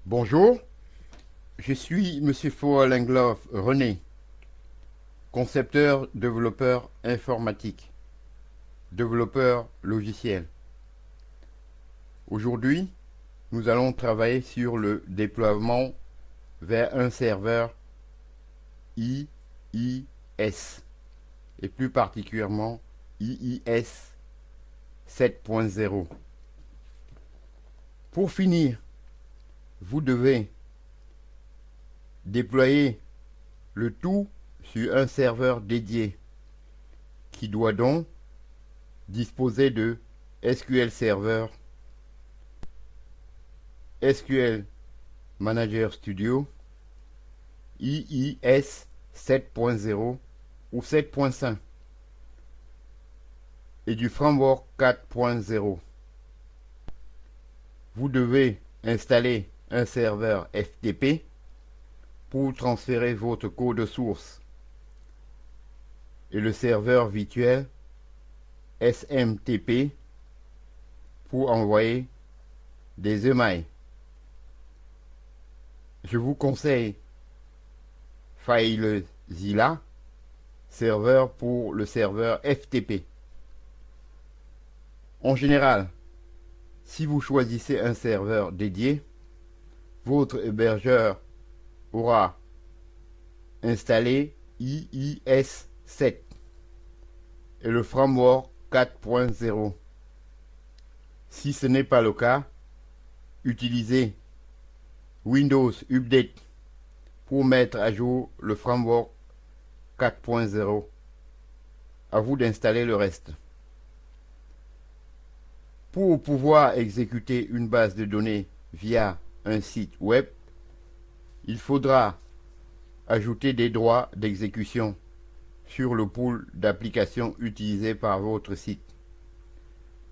Bonjour, je suis Monsieur Foalengloff René, concepteur, développeur informatique, développeur logiciel. Aujourd'hui, nous allons travailler sur le déploiement vers un serveur IIS et plus particulièrement IIS 7.0. Pour finir, vous devez déployer le tout sur un serveur dédié qui doit donc disposer de SQL Server, SQL Manager Studio, IIS 7.0 ou 7.5 et du framework 4.0. Vous devez installer un serveur FTP pour transférer votre code source et le serveur virtuel SMTP pour envoyer des emails. Je vous conseille FileZilla, serveur pour le serveur FTP. En général, si vous choisissez un serveur dédié, votre hébergeur aura installé IIS 7 et le framework 4.0. Si ce n'est pas le cas, utilisez Windows Update pour mettre à jour le framework 4.0. À vous d'installer le reste. Pour pouvoir exécuter une base de données via un site web, il faudra ajouter des droits d'exécution sur le pool d'applications utilisé par votre site.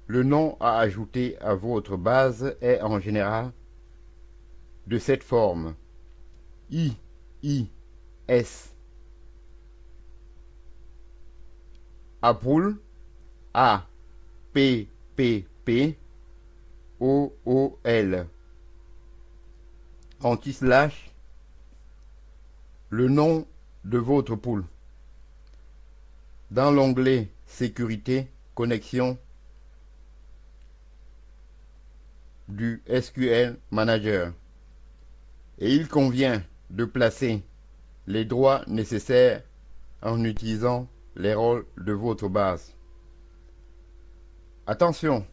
Le nom à ajouter à votre base est en général de cette forme: IIS Apple APPOOL anti-slash le nom de votre pool. Dans l'onglet Sécurité, connexion du SQL Manager. Et il convient de placer les droits nécessaires en utilisant les rôles de votre base. Attention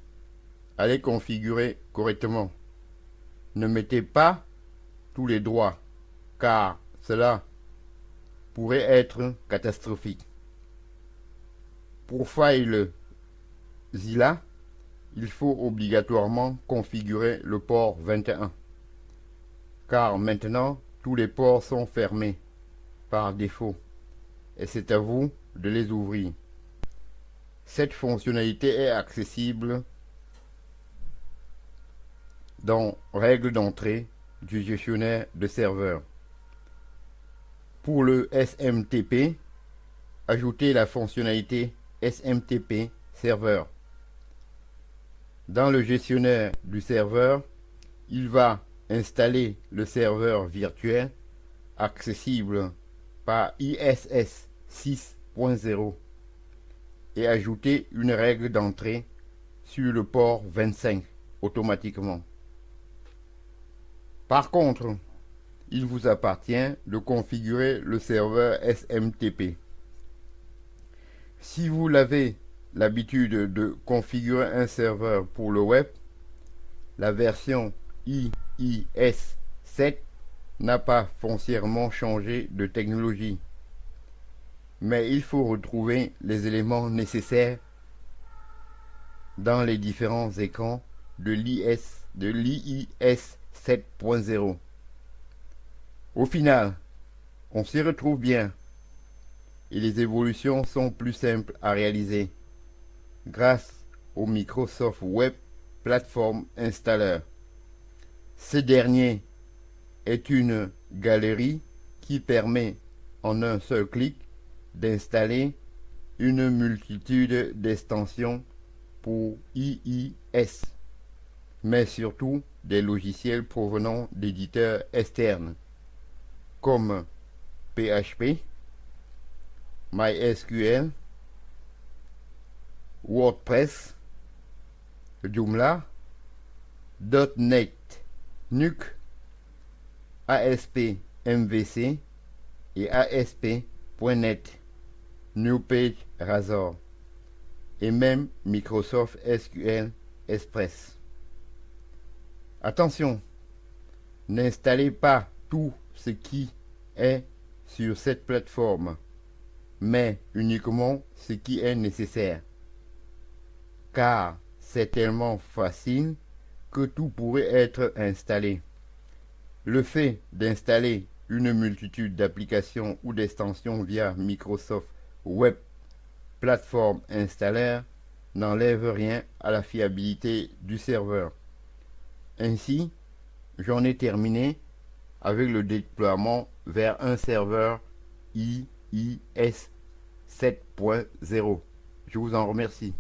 à les configurer correctement. Ne mettez pas tous les droits, car cela pourrait être catastrophique. Pour FileZilla, il faut obligatoirement configurer le port 21, car maintenant tous les ports sont fermés par défaut et c'est à vous de les ouvrir. Cette fonctionnalité est accessible dans Règles d'entrée du gestionnaire de serveur. Pour le SMTP, ajoutez la fonctionnalité SMTP Serveur. Dans le gestionnaire du serveur, il va installer le serveur virtuel accessible par ISS 6.0 et ajouter une règle d'entrée sur le port 25 automatiquement. Par contre, il vous appartient de configurer le serveur SMTP. Si vous avez l'habitude de configurer un serveur pour le web, la version IIS 7 n'a pas foncièrement changé de technologie. Mais il faut retrouver les éléments nécessaires dans les différents écrans de l'IIS 7.0. Au final, on s'y retrouve bien et les évolutions sont plus simples à réaliser grâce au Microsoft Web Platform Installer. Ce dernier est une galerie qui permet en un seul clic d'installer une multitude d'extensions pour IIS, mais surtout des logiciels provenant d'éditeurs externes comme PHP, MySQL, WordPress, Joomla, .NET, Nuke, ASP MVC et ASP.NET, NewPage Razor et même Microsoft SQL Express. Attention, n'installez pas tout ce qui est sur cette plateforme, mais uniquement ce qui est nécessaire, car c'est tellement facile que tout pourrait être installé. Le fait d'installer une multitude d'applications ou d'extensions via Microsoft Web Platform Installer n'enlève rien à la fiabilité du serveur. Ainsi, j'en ai terminé avec le déploiement vers un serveur IIS 7.0. Je vous en remercie.